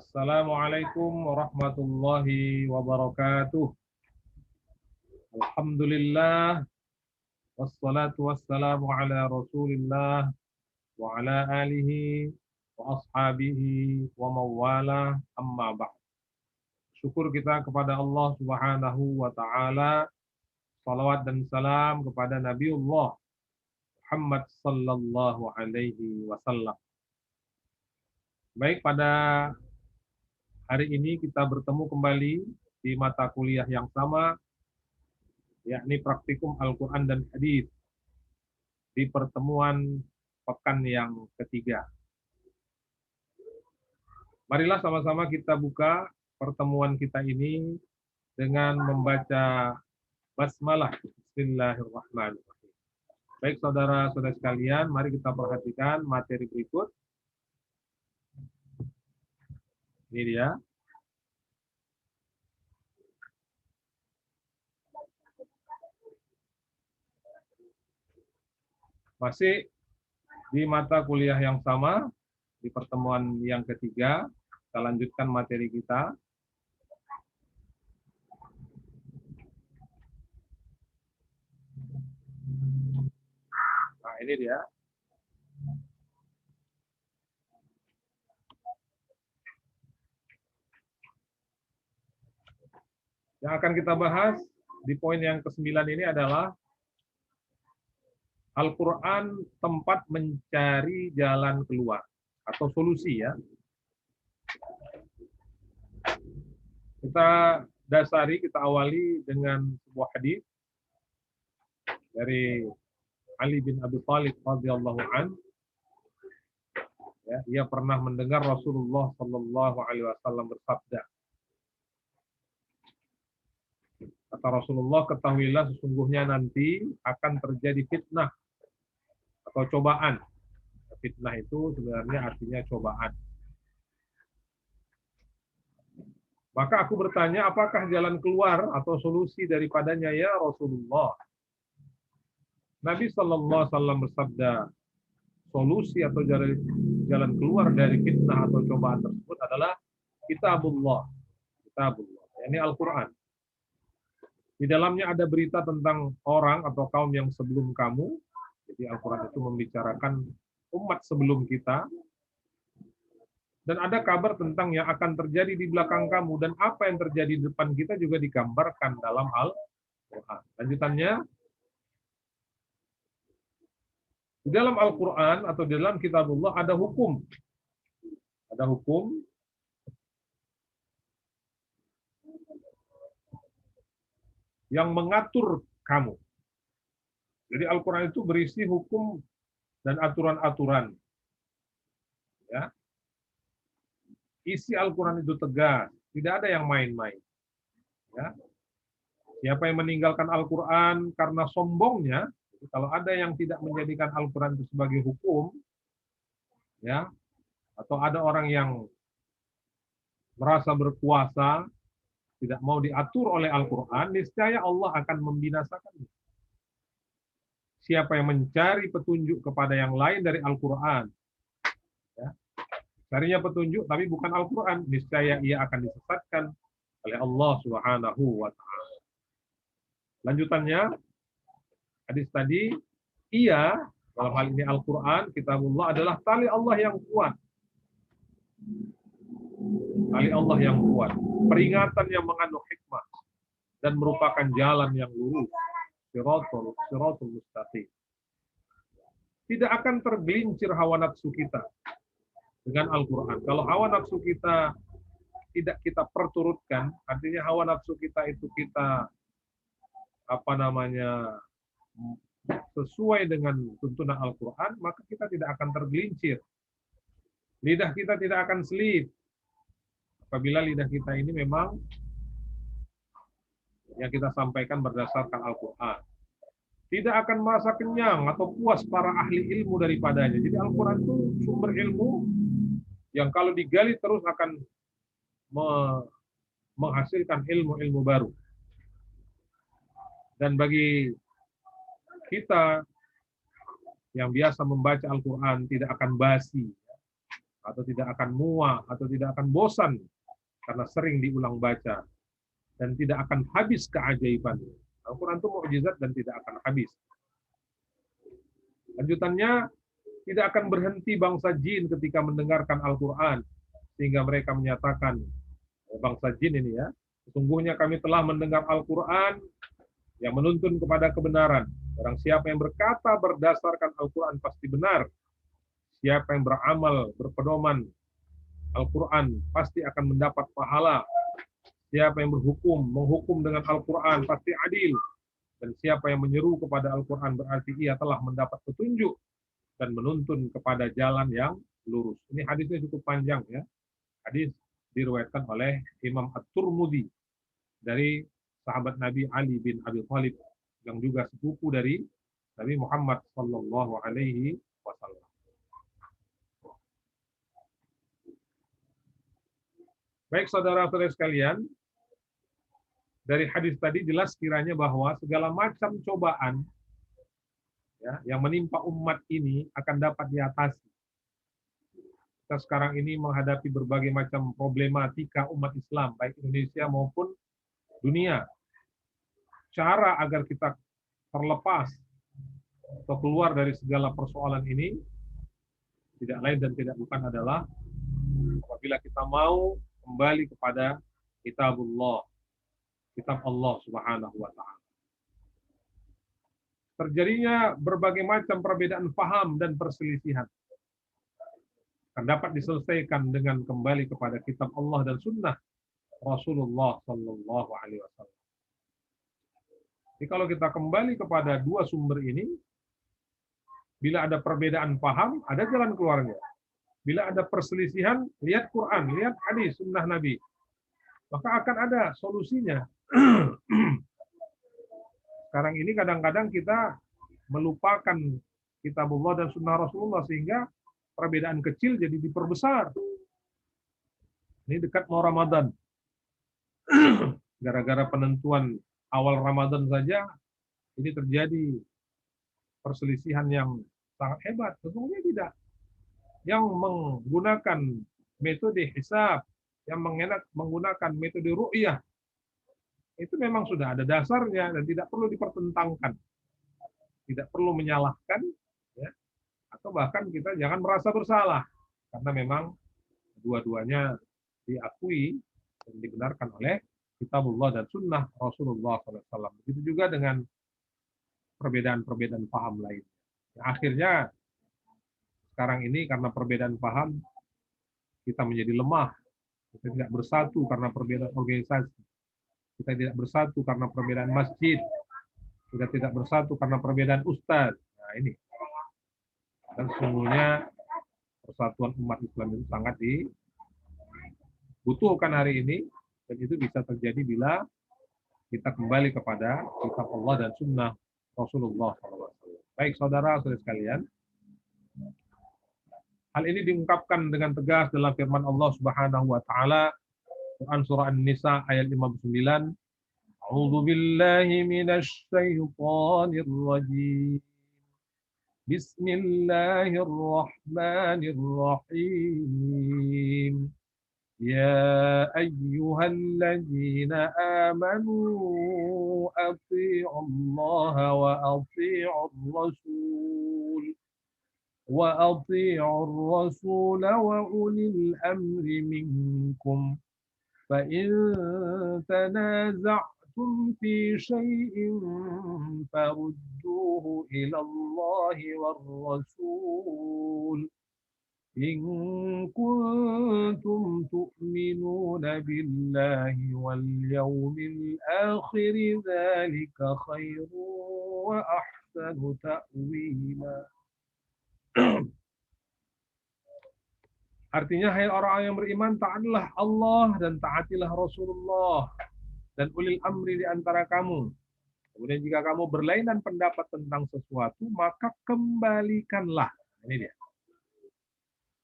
Assalamualaikum warahmatullahi wabarakatuh. Alhamdulillah wassalatu wassalamu ala Rasulillah wa ala alihi wa ashabihi wa mawala amma ba'd. Syukur kita kepada Allah Subhanahu wa taala. Salawat dan salam kepada Nabiullah Muhammad sallallahu alaihi wasallam. Baik, pada hari ini kita bertemu kembali di mata kuliah yang sama, yakni praktikum Al-Quran dan Hadis di pertemuan pekan yang ketiga. Marilah sama-sama kita buka pertemuan kita ini dengan membaca basmalah. Bismillahirrahmanirrahim. Baik saudara-saudara sekalian, mari kita perhatikan materi berikut. Ini dia. Masih di mata kuliah yang sama, di pertemuan yang ketiga, kita lanjutkan materi kita. Nah, ini dia. Yang akan kita bahas di poin yang ke-9 ini adalah Al-Quran tempat mencari jalan keluar atau solusi ya. Kita dasari, kita awali dengan sebuah hadis dari Ali bin Abi Thalib radhiyallahu an. Ya, dia pernah mendengar Rasulullah sallallahu alaihi wasallam bersabda. Kata Rasulullah, ketahuilah sesungguhnya nanti akan terjadi fitnah atau cobaan. Fitnah itu sebenarnya artinya cobaan. Maka aku bertanya, apakah jalan keluar atau solusi daripadanya ya Rasulullah? Nabi sallallahu alaihi wasallam bersabda, solusi atau jalan keluar dari fitnah atau cobaan tersebut adalah kitabullah. Kitabullah, ini Al-Quran. Di dalamnya ada berita tentang orang atau kaum yang sebelum kamu. Jadi Al-Quran itu membicarakan umat sebelum kita. Dan ada kabar tentang yang akan terjadi di belakang kamu. Dan apa yang terjadi di depan kita juga digambarkan dalam Al-Quran. Lanjutannya, di dalam Al-Quran atau di dalam kitabullah ada hukum. Ada hukum yang mengatur kamu. Jadi Al-Quran itu berisi hukum dan aturan-aturan. Ya. Isi Al-Quran itu tegas, tidak ada yang main-main. Ya. Siapa yang meninggalkan Al-Quran karena sombongnya, kalau ada yang tidak menjadikan Al-Quran itu sebagai hukum, ya, atau ada orang yang merasa berkuasa, tidak mau diatur oleh Al-Quran, niscaya Allah akan membinasakannya. Siapa yang mencari petunjuk kepada yang lain dari Al-Quran, ya, carinya petunjuk tapi bukan Al-Quran, niscaya ia akan disesatkan oleh Allah Subhanahu wa Ta'ala. Lanjutannya, hadis tadi, ia, dalam hal ini Al-Quran, kitabullah adalah tali Allah yang kuat. Tali Allah yang kuat. Peringatan yang mengandung hikmah. Dan merupakan jalan yang lurus. Shiratul mustaqim. Tidak akan tergelincir hawa nafsu kita dengan Al-Quran. Kalau hawa nafsu kita tidak kita perturutkan, artinya hawa nafsu kita itu kita sesuai dengan tuntunan Al-Quran, maka kita tidak akan tergelincir. Lidah kita tidak akan selip. Apabila lidah kita ini memang yang kita sampaikan berdasarkan Al-Quran. Tidak akan merasa kenyang atau puas para ahli ilmu daripadanya. Jadi Al-Quran itu sumber ilmu yang kalau digali terus akan menghasilkan ilmu-ilmu baru. Dan bagi kita yang biasa membaca Al-Quran tidak akan basi. atau tidak akan muak, atau tidak akan bosan karena sering diulang baca, dan tidak akan habis keajaibannya. Al-Quran itu mukjizat dan tidak akan habis. Lanjutannya, tidak akan berhenti bangsa jin ketika mendengarkan Al-Quran, sehingga mereka menyatakan, bangsa jin ini ya, sesungguhnya kami telah mendengar Al-Quran yang menuntun kepada kebenaran. Barang siapa yang berkata berdasarkan Al-Quran pasti benar. Siapa yang beramal berpedoman Al-Quran pasti akan mendapat pahala. Siapa yang menghukum dengan Al-Quran pasti adil. Dan siapa yang menyeru kepada Al-Quran berarti ia telah mendapat petunjuk dan menuntun kepada jalan yang lurus. Ini hadisnya cukup panjang ya. Hadis diriwayatkan oleh Imam At-Tirmidzi dari sahabat Nabi Ali bin Abi Thalib yang juga sepupu dari Nabi Muhammad sallallahu alaihi wasallam. Baik saudara-saudara sekalian, dari hadis tadi jelas kiranya bahwa segala macam cobaan ya, yang menimpa umat ini akan dapat diatasi. Kita sekarang ini menghadapi berbagai macam problematika umat Islam, baik Indonesia maupun dunia. Cara agar kita terlepas atau keluar dari segala persoalan ini tidak lain dan tidak bukan adalah apabila kita mau kembali kepada kitabullah, kitab Allah Subhanahu wa taala. Terjadinya berbagai macam perbedaan paham dan perselisihan akan dapat diselesaikan dengan kembali kepada kitab Allah dan sunnah Rasulullah sallallahu alaihi wasallam. Jadi kalau kita kembali kepada dua sumber ini, bila ada perbedaan paham, ada jalan keluarnya. Bila ada perselisihan, lihat Quran, lihat hadis, sunnah Nabi. Maka akan ada solusinya. Sekarang ini kadang-kadang kita melupakan kitabullah dan sunnah Rasulullah sehingga perbedaan kecil jadi diperbesar. Ini dekat mau Ramadan. Gara-gara penentuan awal Ramadan saja, ini terjadi perselisihan yang sangat hebat. Sesungguhnya tidak. Yang menggunakan metode hisab, yang menggunakan metode ru'yah, itu memang sudah ada dasarnya dan tidak perlu dipertentangkan. Tidak perlu menyalahkan, ya, atau bahkan kita jangan merasa bersalah, karena memang dua-duanya diakui dan dibenarkan oleh kitabullah dan sunnah Rasulullah SAW. Begitu juga dengan perbedaan-perbedaan paham lain. Akhirnya sekarang ini karena perbedaan paham kita menjadi lemah. Kita tidak bersatu karena perbedaan organisasi. Kita tidak bersatu karena perbedaan masjid. Kita tidak bersatu karena perbedaan ustadz. Nah ini. Dan sesungguhnya persatuan umat Islam itu sangat dibutuhkan hari ini. Dan itu bisa terjadi bila kita kembali kepada kitab Allah dan sunnah Rasulullah SAW. Baik saudara-saudara sekalian, hal ini diungkapkan dengan tegas dalam firman Allah Subhanahu wa taala Quran surah An-Nisa ayat 59. A'udzu billahi minasy syaithanir rajim. Bismillahirrahmanirrahim. Ya ayyuhalladzina amanu athi'ullaha wa athi'ur rasul. وأطيعوا الرسول وأولي الأمر منكم فإن تنازعتم في شيء فردوه إلى الله والرسول إن كنتم تؤمنون بالله واليوم الآخر ذلك خير وأحسن تأويلا. Artinya, hai orang yang beriman, taatlah Allah dan taatilah Rasulullah dan ulil amri di antara kamu. Kemudian jika kamu berlainan pendapat tentang sesuatu, maka kembalikanlah. Ini dia.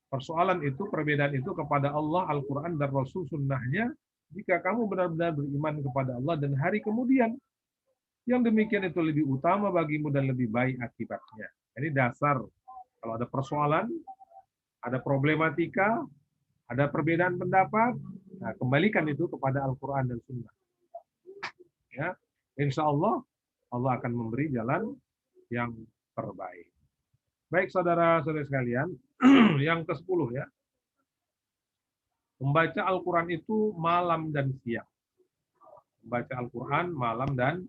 Persoalan itu, perbedaan itu kepada Allah, Al-Quran, dan Rasul sunnahnya, jika kamu benar-benar beriman kepada Allah dan hari kemudian, yang demikian itu lebih utama bagimu dan lebih baik akibatnya. Ini dasar. Kalau ada persoalan, ada problematika, ada perbedaan pendapat, nah, kembalikan itu kepada Al-Quran dan Sunnah. Ya, insya Allah Allah akan memberi jalan yang terbaik. Baik saudara-saudara sekalian, yang ke-10 ya, membaca Al-Quran itu malam dan siang. Membaca Al-Quran malam dan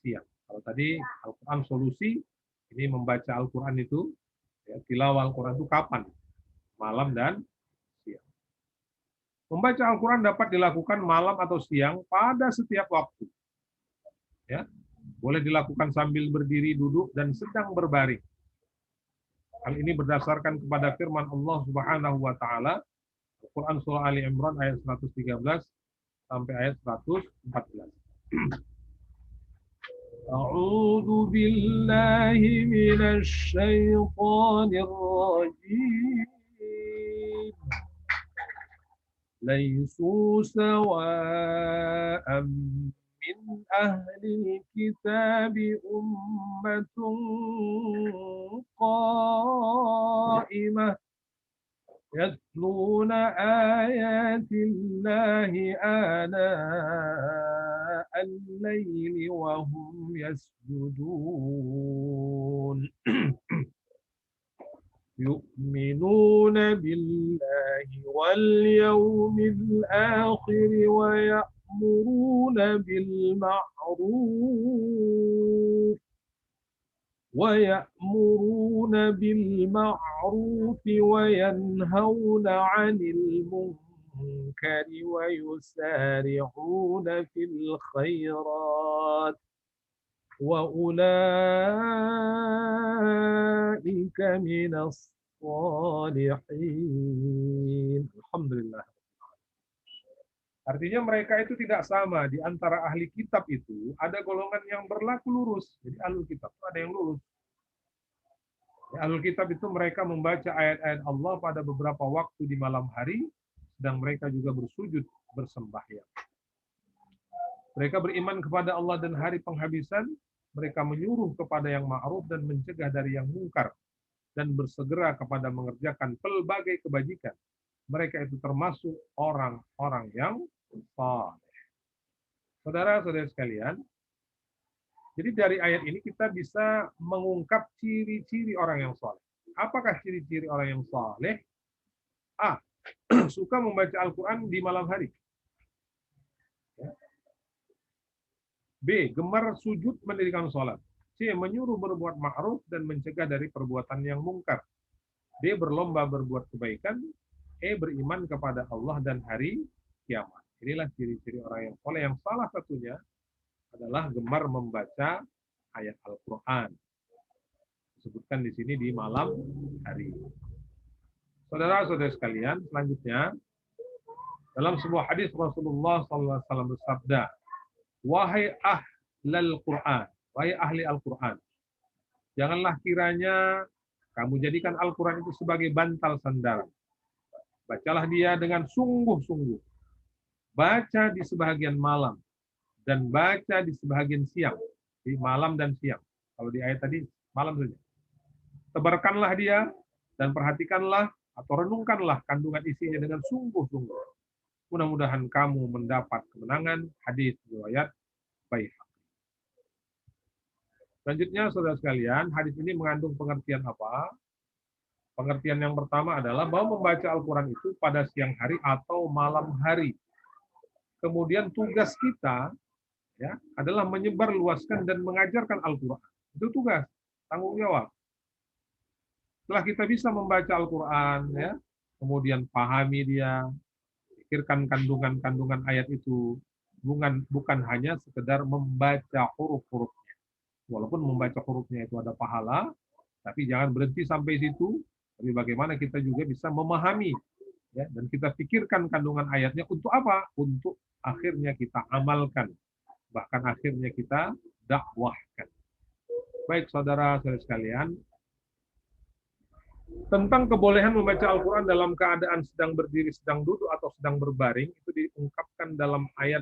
siang. Kalau tadi Al-Quran solusi, ini membaca Al-Quran itu, ya, tilawah Al-Quran itu kapan? Malam dan siang. Membaca Al-Quran dapat dilakukan malam atau siang pada setiap waktu. Ya, boleh dilakukan sambil berdiri, duduk, dan sedang berbaring. Hal ini berdasarkan kepada firman Allah Subhanahu wa taala Al-Quran surah Ali Imran ayat 113 sampai ayat 114. A'udzu billahi minasy syaithanir rajim. Laisu sawa'an min ahli kitabi ummatun qa'imah يتلون آيات الله آناء الليل وهم يسجدون يؤمنون بالله واليوم الآخر ويأمرون بالمعروف وينهون عن المنكر ويسارعون في الخيرات وأولئك من الصالحين. Alhamdulillah. Artinya mereka itu tidak sama. Di antara ahli kitab itu ada golongan yang berlaku lurus. Jadi ahli kitab itu ada yang lurus. Ahlul kitab itu mereka membaca ayat-ayat Allah pada beberapa waktu di malam hari, sedang mereka juga bersujud bersembahyang. Mereka beriman kepada Allah dan hari penghabisan, mereka menyuruh kepada yang ma'ruf dan mencegah dari yang mungkar, dan bersegera kepada mengerjakan pelbagai kebajikan. Mereka itu termasuk orang-orang yang saleh. Saudara-saudara sekalian, jadi dari ayat ini kita bisa mengungkap ciri-ciri orang yang saleh. Apakah ciri-ciri orang yang saleh? A. Suka membaca Al-Quran di malam hari. B. Gemar sujud mendirikan sholat. C. Menyuruh berbuat ma'ruf dan mencegah dari perbuatan yang mungkar. D. Berlomba berbuat kebaikan. E. Beriman kepada Allah dan hari kiamat. Inilah ciri-ciri orang yang saleh, yang salah satunya adalah gemar membaca ayat Al-Quran. Disebutkan di sini di malam hari. Saudara-saudara sekalian, selanjutnya dalam sebuah hadis Rasulullah SAW bersabda, wahai ahlal Quran, wahai ahli Al-Quran, janganlah kiranya kamu jadikan Al-Quran itu sebagai bantal sandaran. Bacalah dia dengan sungguh-sungguh. Baca di sebahagian malam dan baca di sebahagian siang, di malam dan siang. Kalau di ayat tadi malam saja. Tebarkanlah dia dan perhatikanlah atau renungkanlah kandungan isinya dengan sungguh-sungguh. Mudah-mudahan kamu mendapat kemenangan. Hadis riwayat Baihaqi. Selanjutnya, saudara sekalian, hadis ini mengandung pengertian apa? Pengertian yang pertama adalah bahwa membaca Al-Quran itu pada siang hari atau malam hari. Kemudian tugas kita ya adalah menyebarluaskan dan mengajarkan Al-Quran. Itu tugas, tanggung jawab. Setelah kita bisa membaca Al-Quran, ya, kemudian pahami dia, pikirkan kandungan-kandungan ayat itu, bukan hanya sekedar membaca huruf-hurufnya. Walaupun membaca hurufnya itu ada pahala, tapi jangan berhenti sampai situ. Tapi bagaimana kita juga bisa memahami, ya, dan kita pikirkan kandungan ayatnya untuk apa? Untuk akhirnya kita amalkan, bahkan akhirnya kita dakwahkan. Baik saudara-saudara sekalian, tentang kebolehan membaca Al-Quran dalam keadaan sedang berdiri, sedang duduk, atau sedang berbaring, itu diungkapkan dalam ayat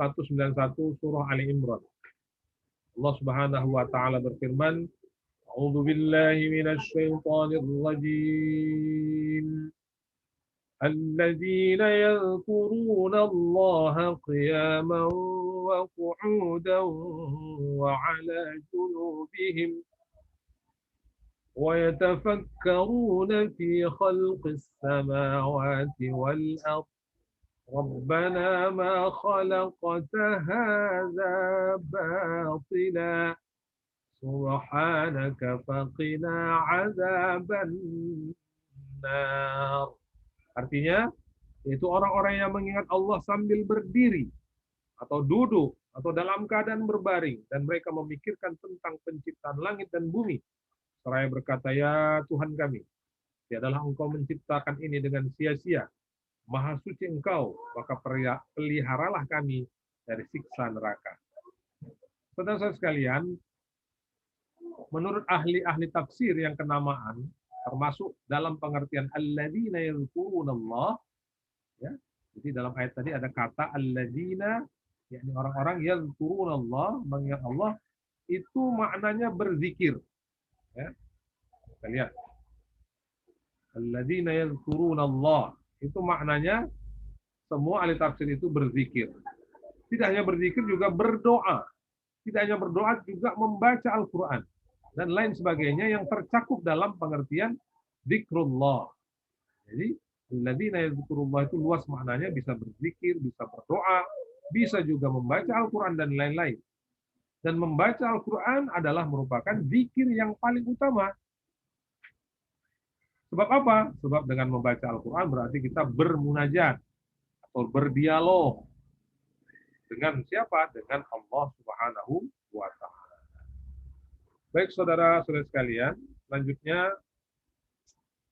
191 surah Ali Imran. Allah Subhanahu wa taala berfirman, أعوذ بالله من الشيطان الرجيم الذين يذكرون الله قياما وقعودا وعلى جنوبهم ويتفكرون في خلق السماوات والأرض ربنا ما خلقت هذا باطلا سبحانك فقنا عذاب النار. Artinya, itu orang-orang yang mengingat Allah sambil berdiri, atau duduk, atau dalam keadaan berbaring, dan mereka memikirkan tentang penciptaan langit dan bumi. Seraya berkata, ya Tuhan kami, tiadalah Engkau menciptakan ini dengan sia-sia. Maha suci Engkau, maka peliharalah kami dari siksa neraka. Saudara-saudara sekalian, menurut ahli-ahli tafsir yang kenamaan, termasuk dalam pengertian alladzina yadhkurunallah, ya. Jadi dalam ayat tadi ada kata alladzina, yakni orang-orang yadhkurunallah, mengingat Allah, itu maknanya berzikir. Ya. Kita lihat. Alladzina yadhkurunallah, itu maknanya semua ahli tafsir itu berzikir. Tidak hanya berzikir, juga berdoa. Tidak hanya berdoa, juga membaca Al-Quran. Dan lain sebagainya yang tercakup dalam pengertian zikrullah. Jadi, alladzina yadhkurullah itu luas maknanya, bisa berzikir, bisa berdoa, bisa juga membaca Al-Quran dan lain-lain. Dan membaca Al-Quran adalah merupakan zikir yang paling utama. Sebab apa? Sebab dengan membaca Al-Quran berarti kita bermunajat atau berdialog dengan siapa? Dengan Allah Subhanahu wa Ta'ala. Baik saudara-saudara sekalian, selanjutnya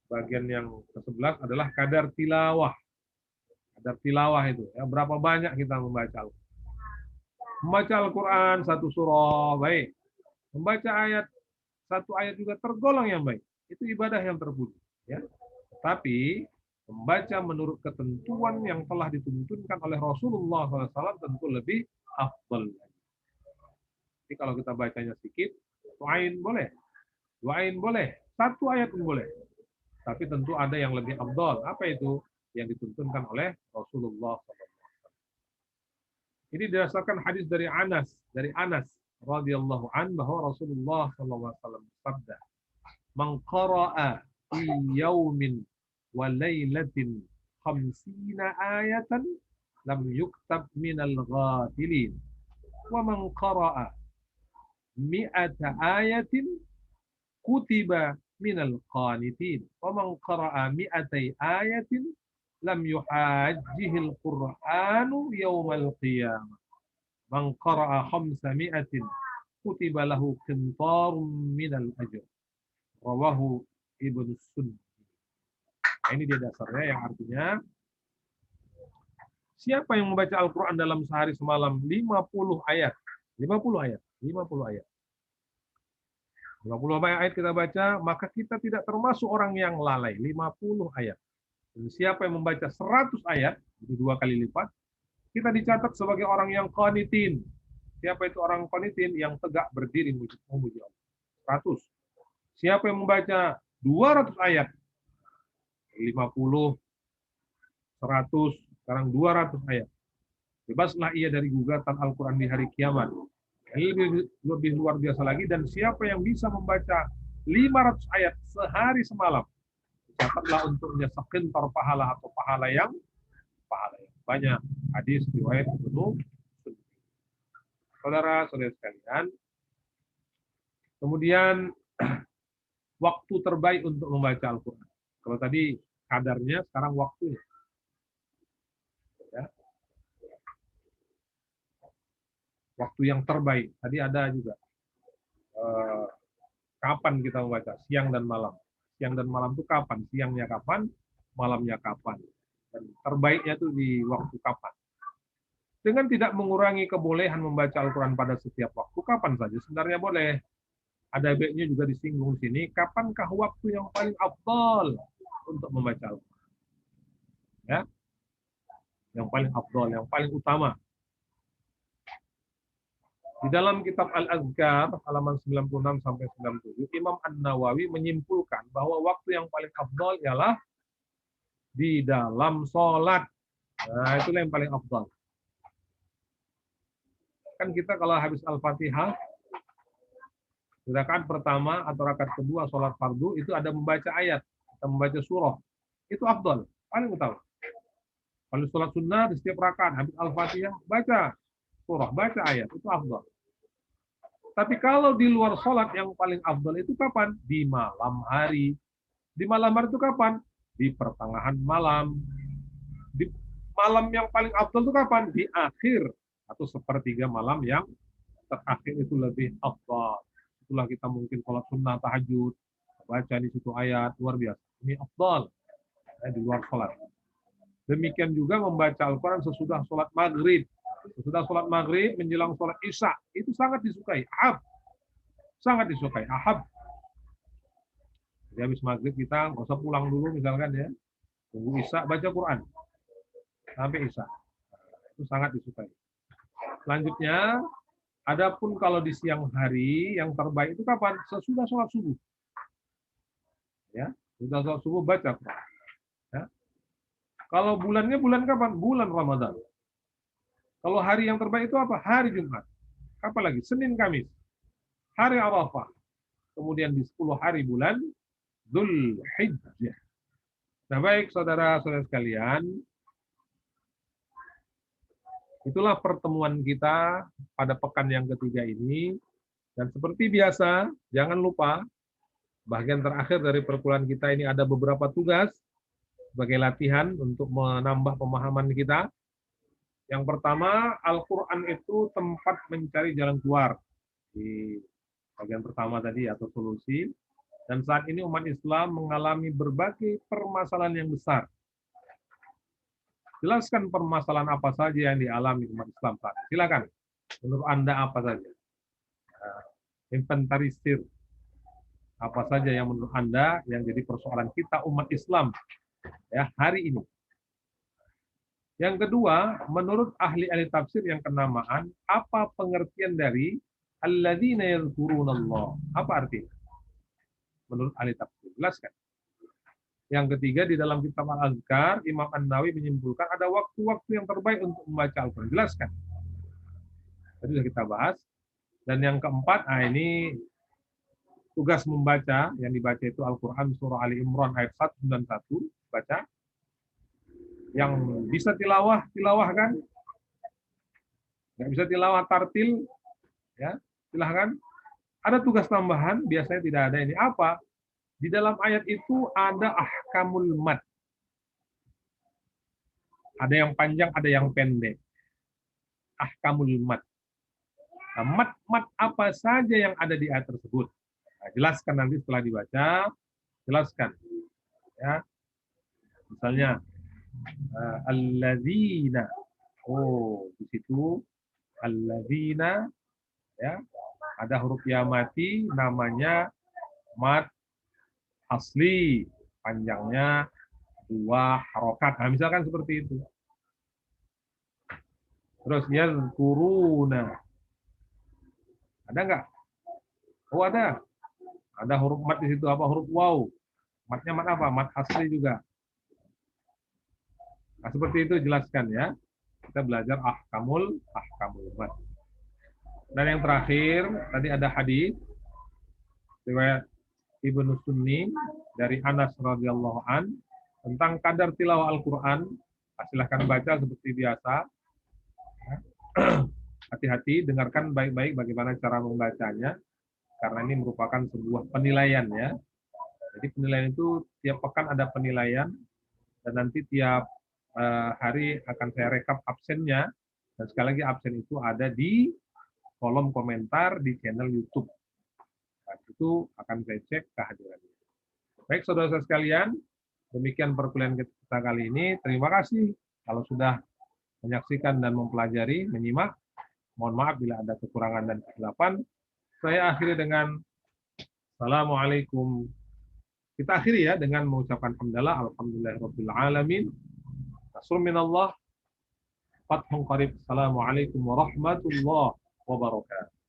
bagian yang ke-11 adalah kadar tilawah. Kadar tilawah itu, ya, berapa banyak kita membaca Al-Quran. Membaca Al-Quran satu surah, baik. Membaca satu ayat juga tergolong yang baik. Itu ibadah yang terpuji. Ya. Tapi membaca menurut ketentuan yang telah dituntunkan oleh Rasulullah SAW tentu lebih afdal. Jadi kalau kita bacanya sedikit, ain boleh, dua ain boleh, satu ayat pun boleh. Tapi tentu ada yang lebih afdal. Apa itu? Yang dituntunkan oleh Rasulullah SAW. Ini didasarkan hadis dari Anas radhiyallahu an, bahwa Rasulullah SAW bersabda, "Man qara'a fi yaumin wa lailatin khamsina ayatan lam yuktab minal ghafilin wa man qara'a mi'ata ayatin kutiba minal qanitin wa man qara'a mi'atai ayatin lam yuhajjihil qur'anu yawmal qiyamah man qara'a khamsa mi'atin kutiba lahu qintarun minal ajr." Rawahu Ibnu Sunnah. Nah, ini dia dasarnya, yang artinya siapa yang membaca Al-Quran dalam sehari semalam 50 ayat, 50 ayat, 50 ayat. 50 ayat kita baca, maka kita tidak termasuk orang yang lalai. 50 ayat. Dan siapa yang membaca 100 ayat, itu 2 kali lipat, kita dicatat sebagai orang yang qanitin. Siapa itu orang qanitin? Yang tegak berdiri memuji Allah. 100. Siapa yang membaca 200 ayat, 50, 100, sekarang 200 ayat, bebaslah ia dari gugatan Al-Quran di hari kiamat. Ini lebih luar biasa lagi. Dan siapa yang bisa membaca 500 ayat sehari semalam, catatlah untuknya sekentar pahala, atau pahala yang banyak. Hadis riwayat Ibnu. Saudara-saudara sekalian, kemudian waktu terbaik untuk membaca Al-Quran. Kalau tadi kadarnya, sekarang waktunya. Ya. Waktu yang terbaik. Tadi ada juga. Kapan kita membaca? Siang dan malam. Siang dan malam itu kapan? Siangnya kapan? Malamnya kapan? Dan terbaiknya itu di waktu kapan? Dengan tidak mengurangi kebolehan membaca Al-Quran pada setiap waktu, kapan saja sebenarnya boleh. Ada baiknya juga disinggung sini, kapankah waktu yang paling afdal untuk membaca Al-Quran? Ya, yang paling afdal, yang paling utama. Di dalam kitab Al-Azkar halaman 96 sampai 97, Imam An-Nawawi menyimpulkan bahwa waktu yang paling afdal ialah di dalam sholat. Nah, itulah yang paling afdal. Kan kita kalau habis Al-Fatihah, di rakaat pertama atau rakaat kedua sholat fardu itu ada membaca ayat, kita membaca surah. Itu afdal, paling utama. Kalau sholat sunnah di setiap rakaat habis Al-Fatihah baca surah, baca ayat, itu afdal. Tapi kalau di luar sholat yang paling afdal itu kapan? Di malam hari. Di malam hari itu kapan? Di pertengahan malam. Di malam yang paling afdal itu kapan? Di akhir atau sepertiga malam yang terakhir itu lebih afdal. Itulah kita mungkin sholat sunnah tahajud, baca di situ ayat, luar biasa. Ini afdal di luar sholat. Demikian juga membaca Al-Quran sesudah sholat maghrib. Sesudah sholat maghrib menjelang sholat isya itu sangat disukai. Ahab, sangat disukai. Ahab. Jadi habis maghrib kita nggak usah pulang dulu misalkan ya, tunggu isya baca Quran sampai isya. Itu sangat disukai. Selanjutnya, adapun kalau di siang hari yang terbaik itu kapan? Sesudah sholat subuh. Ya, sudah sholat subuh baca Quran. Ya. Kalau bulannya bulan kapan? Bulan Ramadan. Kalau hari yang terbaik itu apa? Hari Jumat. Apalagi Senin Kamis. Hari Arafah. Kemudian di 10 hari bulan Dzulhijjah. Nah, baik saudara-saudara sekalian, itulah pertemuan kita pada pekan yang ketiga ini. Dan seperti biasa, jangan lupa bagian terakhir dari perkuliahan kita ini ada beberapa tugas sebagai latihan untuk menambah pemahaman kita. Yang pertama, Al-Quran itu tempat mencari jalan keluar. Di bagian pertama tadi, atau solusi. Dan saat ini umat Islam mengalami berbagai permasalahan yang besar. Jelaskan permasalahan apa saja yang dialami umat Islam saat ini. Silakan. Menurut Anda apa saja? Inventarisir. Apa saja yang menurut Anda yang jadi persoalan kita umat Islam ya hari ini. Yang kedua, menurut ahli-ahli tafsir yang kenamaan, apa pengertian dari alladzina yadhkurunallah? Apa artinya? Menurut ahli tafsir, jelaskan. Yang ketiga, di dalam kitab Al-Azkar, Imam An-Nawawi menyimpulkan ada waktu-waktu yang terbaik untuk membaca Al-Quran. Jelaskan. Tadi sudah kita bahas. Dan yang keempat, ini tugas membaca, yang dibaca itu Al-Quran surah Ali Imran ayat 191, baca. Yang bisa tilawah, tilawahkan. Nggak bisa tilawah, tartil, ya silahkan. Ada tugas tambahan, biasanya tidak ada ini. Apa? Di dalam ayat itu ada ahkamul mad. Ada yang panjang, ada yang pendek. Ahkamul mad. Nah, mad apa saja yang ada di ayat tersebut? Nah, jelaskan nanti setelah dibaca, jelaskan. Ya. Misalnya, alladzina. Oh, di situ alladzina ya. Ada huruf ya mati namanya mad asli, panjangnya 2 harokat. Nah, misalkan seperti itu. Terus yazkuruna. Ada nggak? Oh, ada. Ada huruf mad di situ apa? Huruf waw. Madnya mad apa? Mad asli juga. Nah, seperti itu jelaskan ya. Kita belajar ahkamul mad. Dan yang terakhir, tadi ada hadis riwayat Ibnu Sunni dari Anas radhiyallahu an tentang kadar tilawah Al-Qur'an. Silahkan baca seperti biasa. Hati-hati, dengarkan baik-baik bagaimana cara membacanya karena ini merupakan sebuah penilaian ya. Jadi penilaian itu tiap pekan ada penilaian dan nanti tiap hari akan saya rekap absennya, dan sekali lagi absen itu ada di kolom komentar di channel YouTube. Nah, itu akan saya cek kehadirannya. Baik saudara-saudara sekalian, demikian perkuliahan kita kali ini. Terima kasih kalau sudah menyaksikan dan mempelajari, menyimak. Mohon maaf bila ada kekurangan dan kesilapan. Saya akhiri dengan Assalamualaikum. Kita akhiri ya dengan mengucapkan hamdalah, alhamdulillahirabbil alamin. Nasrun minallah, fathun qarib. Assalamualaikum warahmatullahi wabarakatuh.